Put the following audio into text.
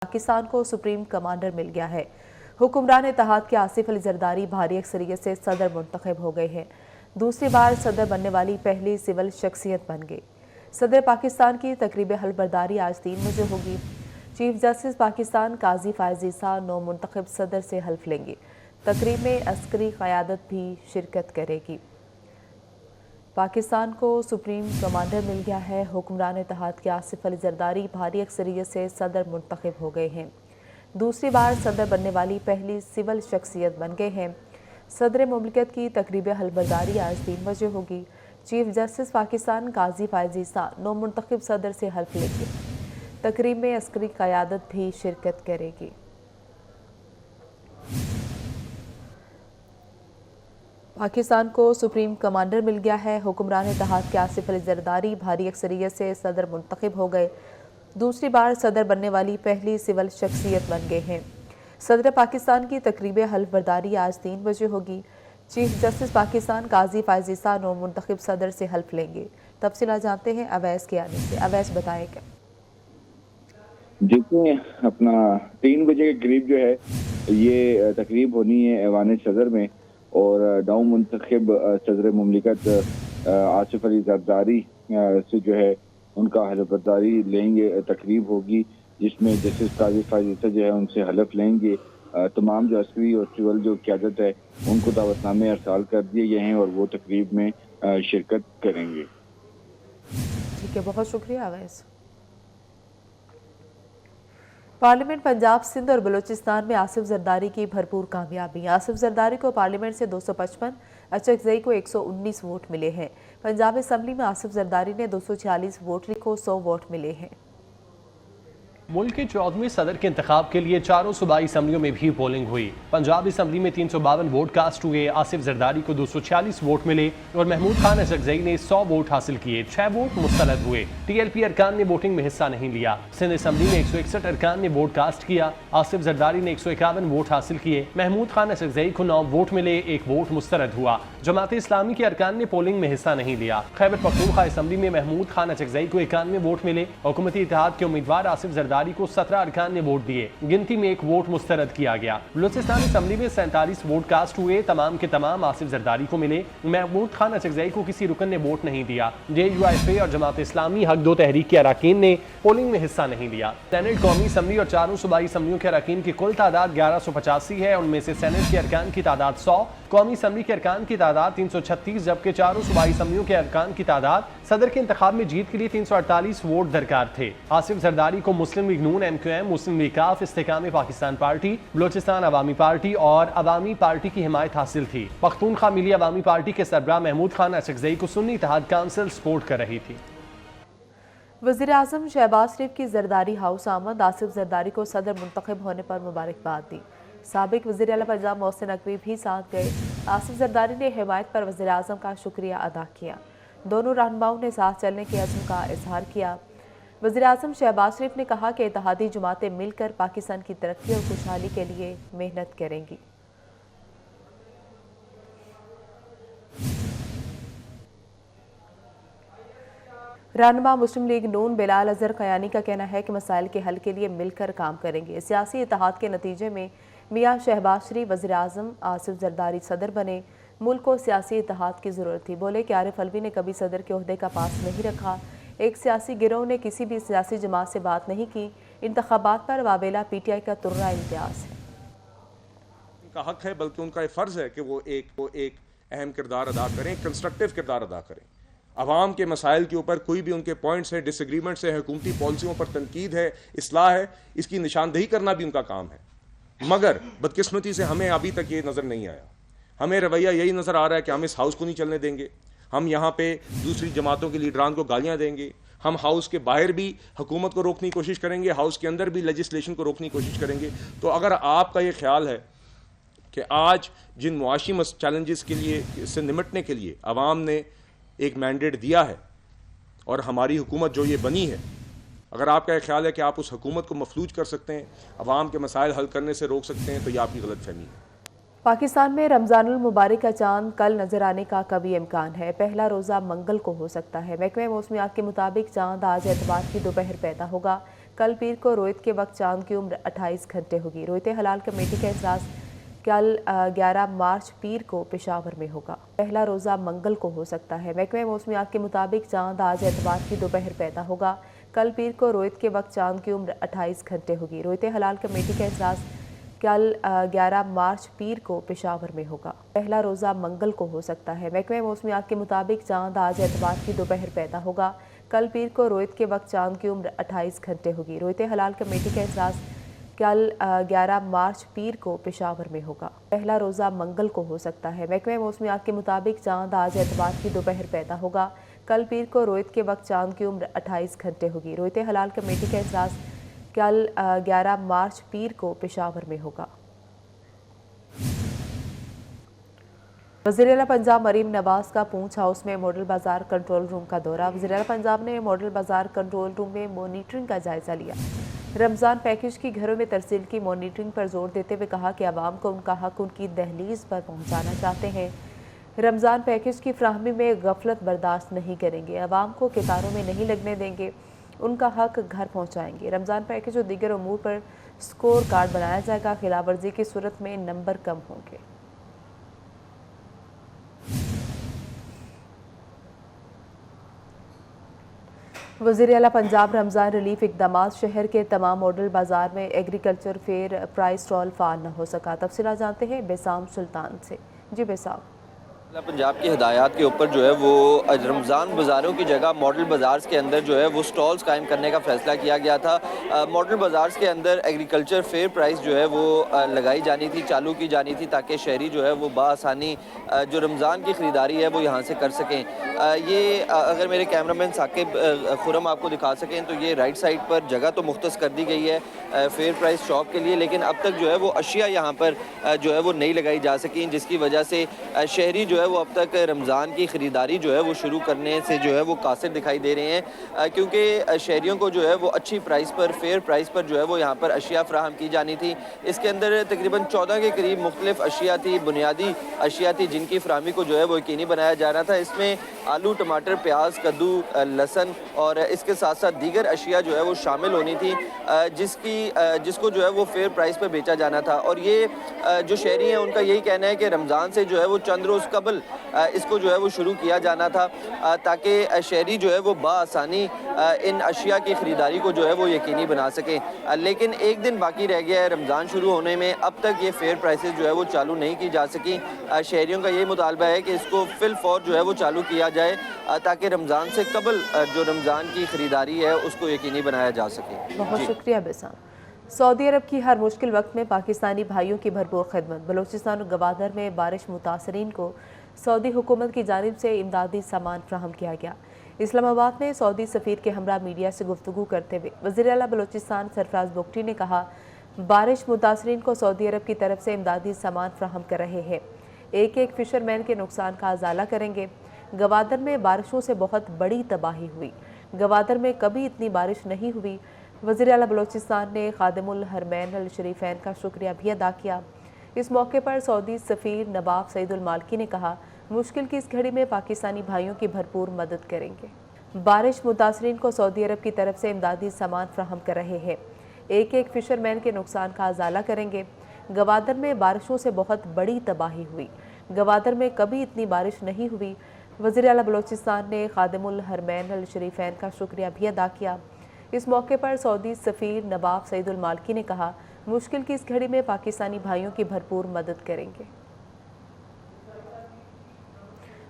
पाकिस्तान को supreme commander मिल गया है। हुक्मरान इत्तेहाद के आसिफ अली जरदारी भारी अक्सरियत से सदर मुंतखब हो गए हैं। दूसरी बार सदर बनने वाली पहली सिविल शख्सियत बन गई। सदर पाकिस्तान की तकरीब हल्फबरदारी आज 3 बजे होगी। चीफ जस्टिस पाकिस्तान काजी फायज ईसा नौ मुंतखब सदर से हल्फ लेंगे। तकरीब में अस्करी क़यादत भी शिरकत करेगी। पाकिस्तान को सुप्रीम कमांडर मिल गया है। हुक्मरान इत्तेहाद के आसिफ अली जरदारी भारी अक्सरियत से सदर मुंतखब हो गए हैं। दूसरी बार सदर बनने वाली पहली सिविल शख्सियत बन गए हैं। सदर मुमलिकत की तकरीब हल्फबरदारी आज 3 बजे होगी। चीफ जस्टिस पाकिस्तान काजी फायज ईसा नौ मुंतखब सदर से हल्फ लेंगे। तकरीब में अस्करी क़यादत भी शिरकत करेगी। पाकिस्तान को सुप्रीम कमांडर मिल गया है। हुक्मरान इत्तेहाद के आसिफ अली जरदारी भारी अक्सरियत से सदर मुंतखब हो गए। दूसरी बार सदर बनने वाली पहली सिविल शख्सियत बन गए हैं। सदर पाकिस्तान की तकरीब हल्फबरदारी आज 3 बजे होगी। चीफ जस्टिस पाकिस्तान काजी फायज ईसा नौ मुंतखब सदर से हल्फ लेंगे। तफसीलात जानते हैं अवैस के आने से। अवैस बताएगा। देखिए, अपना 3 बजे के करीब जो है ये तकरीब होनी है ऐवान सदर में, और नौ मुंतखब सदर मुमलिकत आसिफ अली जरदारी से जो है उनका हल्फबरदारी लेंगे। तकरीब होगी जिसमें जस्टिस काजी फायज ईसा जो है उनसे हलफ लेंगे। तमाम जो अस्करी और सिविल जो क़यादत है उनको दावतनामे अरसाल कर दिए गए हैं और वो तकरीब में शिरकत करेंगे। ठीक है, बहुत शुक्रिया अवैस। पार्लियामेंट पंजाब, सिंध और बलूचिस्तान में आसिफ जरदारी की भरपूर कामयाबी। आसिफ जरदारी को पार्लियामेंट से 255, अचकजई को 119 वोट मिले हैं। पंजाब असम्बली में आसिफ जरदारी ने 246 वोट को 100 वोट मिले हैं। मुल्क के 14वें सदर के इंतखाब के लिए चारों सूबाई असम्बलियों में भी पोलिंग हुई। पंजाब असम्बली में 352 वोट कास्ट हुए। आसिफ जरदारी को 246 वोट मिले और महमूद खान अचकजई ने 100 वोट हासिल किए। 6 वोट मुस्तरद हुए। TLP अरकान ने वोटिंग में हिस्सा नहीं लिया। सिंध असम्बली में 161 अरकान ने वोट कास्ट किया। आसिफ जरदारी ने 151 वोट हासिल किए। महमूद खान अचकजई को 9 वोट मिले, 1 वोट मुस्तरद हुआ। जमात इस्लामी के अरकान ने पोलिंग में हिस्सा नहीं लिया। खैबर पख्तूनख्वा असम्बली में महमूद खान अचकजई को 91 वोट मिले। हुकूमती इत्तेहाद के उम्मीदवार आसिफ जरदारी को 17 अरकान ने वोट दिए। गिनती में 1 वोट मुस्तरद किया गया। बलूचिस्तान असम्बली में 47 वोट कास्ट हुए। तमाम के तमाम आसिफ जरदारी को मिले। महमूद खान अचकजई को किसी रुकन ने वोट नहीं दिया। JUIFA और जमात इस्लामी हक दो तहरीक के अरकान ने पोलिंग में हिस्सा नहीं लिया। सेनेट, कौमी असम्बली और चारों सूबाई असम्बलियों के अरकान की कुल तादाद 1185 है। उनमें से सेनेट के अरकान की तादाद 100, कौमी असम्बली के अरकान की तादाद 336, जबकि चारों सूबाई असम्बलियों के अरकान की तादाद सदर के इंतखाब में जीत के लिए 348 वोट दरकार थे। आसिफ जरदारी को मुस्लिम लीग नून, MQM, मुस्लिम लीग काफ, इस्तेकाम पाकिस्तान पार्टी, बलोचिस्तान अवामी पार्टी और अवामी पार्टी की हिमायत हासिल थी। पख्तूनख्वा मिली अवामी पार्टी के सरबराह महमूद खान अचकजई को सुन्नी इत्तेहाद काउंसिल सपोर्ट कर रही थी। वज़ीर आज़म शहबाज शरीफ की जरदारी हाउस आमद। आसिफ जरदारी को सदर मुंतखब होने पर मुबारकबाद दी। साबिक वज़ीर आला पंजाब मोहसिन नकवी भी साथ गए। आसिफ जरदारी ने हिमायत पर वज़ीर आज़म का शुक्रिया अदा किया। दोनों रहनुमाओं ने साथ चलने के अज़्म का इजहार किया। वज़ीर आज़म शहबाज शरीफ ने कहा कि इत्तेहादी जमातें मिलकर पाकिस्तान की तरक्की और खुशहाली के लिए मेहनत करेंगी। रहनुमा मुस्लिम लीग नून बिलाल अजहर कयानी का कहना है कि मसाइल के हल के लिए मिलकर काम करेंगे। सियासी इत्तेहाद के नतीजे में मियां शहबाज शरीफ वज़ीर आज़म, आसिफ जरदारी सदर बने। मुल्क को सियासी इत्तेहाद की ज़रूरत थी। बोले कि आरिफ अलवी ने कभी सदर के ओहदे का पास नहीं रखा। एक सियासी गिरोह ने किसी भी सियासी जमात से बात नहीं की। इंतखाबात पर वावेला PTI का तुर्रा इम्तियाज है। उनका हक है, बल्कि उनका फ़र्ज़ है कि वो एक अहम किरदार अदा करें, कंस्ट्रक्टिव किरदार अदा करें। अवाम के मसाइल के ऊपर कोई भी उनके पॉइंट्स हैं, डिसएग्रीमेंट्स है, हुकूमती पॉलिसियों पर तनकीद है, इस्लाह है, इसकी निशानदही करना भी उनका काम है। मगर बदकिस्मती से हमें अभी तक ये नज़र नहीं आया। हमें रवैया यही नज़र आ रहा है कि हम इस हाउस को नहीं चलने देंगे। हम यहाँ पे दूसरी जमातों के लीडरान को गालियाँ देंगे। हम हाउस के बाहर भी हुकूमत को रोकने की कोशिश करेंगे, हाउस के अंदर भी लेजिस्लेशन को रोकने की कोशिश करेंगे। तो अगर आपका ये ख्याल है कि आज जिन मुआशी चैलेंजेस के लिए से निमटने के लिए अवाम ने एक मैंडेट दिया है और हमारी हुकूमत जो ये बनी है, अगर आपका ये ख्याल है कि आप उस हुकूमत को मफलूज कर सकते हैं, अवाम के मसाइल हल करने से रोक सकते हैं, तो ये आपकी गलत फहमी है। पाकिस्तान में रमज़ानुल मुबारक का चांद कल नजर आने का कभी इम्कान है। पहला रोज़ा मंगल को हो सकता है। महकमे मौसमियात के मुताबिक चांद आज एतवार की दोपहर पैदा होगा। कल पीर को रोहित के वक्त चांद की उम्र 28 घंटे होगी। रोहित हलाल कमेटी का इजलास कल 11 मार्च पीर को पेशावर में होगा। पहला रोज़ा मंगल को हो सकता है। महकमे मौसमियात के मुताबिक चांद आज एतवार की दोपहर पैदा होगा। कल पीर को रोहित के वक्त चांद की उम्र 28 घंटे होगी। रोहित हलाल कमेटी का इजलास कल 11 मार्च पीर को पेशावर में होगा। पहला रोज़ा मंगल को हो सकता है। महकमे मौसमियात के मुताबिक चांद आज एतवार की दोपहर पैदा होगा। कल पीर को रोहित के वक्त चांद की उम्र 28 घंटे होगी। रोहित हलाल कमेटी का इजलास कल 11 मार्च पीर को पेशावर में होगा। पहला रोज़ा मंगल को हो सकता है। महकमे मौसमियात के मुताबिक चांद आज एतवार की दोपहर पैदा होगा। कल पीर को रोहित के वक्त चांद की उम्र 28 घंटे होगी। रोहित हलाल कमेटी का इजलास कल 11 मार्च पीर को पेशावर में होगा। वज़ीर-ए-आला पंजाब मरीम नवाज का पूंछ हाउस में मॉडल बाजार कंट्रोल रूम का दौरा। वज़ीर-ए-आला पंजाब ने मॉडल बाजार कंट्रोल रूम में मॉनिटरिंग का जायजा लिया। रमज़ान पैकेज की घरों में तरसील की मॉनिटरिंग पर जोर देते हुए कहा कि आवाम को उनका हक उनकी दहलीज पर पहुँचाना चाहते हैं। रमज़ान पैकेज की फ्राहमी में गफलत बर्दाश्त नहीं करेंगे। आवाम को कतारों में नहीं लगने देंगे, उनका हक घर पहुँचाएंगे। रमज़ान पैकेज और दीगर अमूर पर स्कोर कार्ड बनाया जाएगा। खिलाफ वर्जी की सूरत में नंबर कम होंगे। वज़ीर-ए-आला पंजाब रमज़ान रिलीफ इक़दामात। शहर के तमाम मॉडल बाजार में agriculture fair price stall fall न हो सका। तफसीलात जानते हैं बेसाम सुल्तान से। जी बेसाम। पंजाब की हिदायत के ऊपर जो है वो रमज़ान बाज़ारों की जगह मॉडल बाज़ार्स के अंदर जो है वो स्टॉल्स कायम करने का फ़ैसला किया गया था। मॉडल बाज़ार्स के अंदर एग्रीकल्चर फेयर प्राइस जो है वो लगाई जानी थी, चालू की जानी थी, ताकि शहरी जो है वो बआसानी जो रमज़ान की ख़रीदारी है वो यहाँ से कर सकें। ये अगर मेरे कैमरामैन साकिब खुरम आपको दिखा सकें तो ये राइट साइड पर जगह तो मुख्तस कर दी गई है फेयर प्राइस शॉप के लिए, लेकिन अब तक जो है वो अशिया यहाँ पर जो है वो नहीं लगाई जा सकी, जिसकी वजह से शहरी जो है वो अब तक रमज़ान की ख़रीदारी जो है वो शुरू करने से जो है वो कासिर दिखाई दे रहे हैं, क्योंकि शहरियों को जो है वो अच्छी प्राइस पर, फेयर प्राइस पर जो है वो यहाँ पर अशिया फ्राहम की जानी थी। इसके अंदर तकरीबन 14 के करीब मुख्तलिफ अशिया थी, बुनियादी अशिया थी, जिनकी फ्राहमी को जो है वो यकीनी बनाया जा रहा था। इसमें आलू, टमाटर, प्याज, कद्दू, लहसन और इसके साथ साथ दीगर अशिया जो है वो शामिल होनी थी, जिसको जो है वो फेयर प्राइस पर बेचा जाना था। और ये जो शहरी हैं उनका यही कहना है कि रमज़ान से जो है वो चंद रोज़ कबल इसको जो है वो शुरू किया जाना था, ताकि शहरी जो है वो बआसानी इन अशिया की ख़रीदारी को जो है वो यकीनी बना सकें। लेकिन एक दिन बाकी रह गया है रमज़ान शुरू होने में, अब तक ये फेयर प्राइसेस जो है वो चालू नहीं की जा सकी। शहरियों का यही मुतालबा है कि इसको फिल फौर जो है वो चालू किया जाए, ताकि रमज़ान से कबल जो रमज़ान की ख़रीदारी है उसको यकीनी बनाया जा सके। बहुत शुक्रिया बेसाम। सऊदी अरब की हर मुश्किल वक्त में पाकिस्तानी भाइयों की भरपूर खिदमत। बलूचिस्तान और गवादर में बारिश मुतासरीन को सऊदी हुकूमत की जानिब से इमदादी सामान फ्राहम किया गया। इस्लामाबाद में सऊदी सफ़ीर के हमरा मीडिया से गुफ्तगू करते हुए वज़ीर-ए-आला बलूचिस्तान सरफराज बुगटी ने कहा, बारिश मुतासरीन को सऊदी अरब की तरफ से इमदादी सामान फ्राहम कर रहे हैं। एक एक फिशरमैन के नुकसान का अजाला करेंगे। गवादर में बारिशों से बहुत बड़ी तबाही हुई। गवादर में कभी इतनी बारिश नहीं हुई। वज़ीर-ए-आला बलूचिस्तान ने खादिमुल हरमैन अल शरीफैन का शुक्रिया भी अदा किया। इस मौके पर सऊदी सफ़ीर नवाब सईदुल मालकी ने कहा, मुश्किल की इस घड़ी में पाकिस्तानी भाइयों की भरपूर मदद करेंगे। बारिश मुतासरीन को सऊदी अरब की तरफ से इमदादी सामान फ्राहम कर रहे हैं। एक एक फिशरमैन के नुकसान का अजाला करेंगे। गवादर में बारिशों से बहुत बड़ी तबाही हुई। गवादर में कभी इतनी बारिश नहीं हुई। वज़ीर-ए-आला बलूचिस्तान ने खादिमुल हरमैन अल शरीफैन का शुक्रिया भी अदा किया। इस मौके पर सऊदी सफ़ीर नवाब सईदुल मालकी ने कहा, मुश्किल की इस घड़ी में पाकिस्तानी भाइयों की भरपूर मदद करेंगे।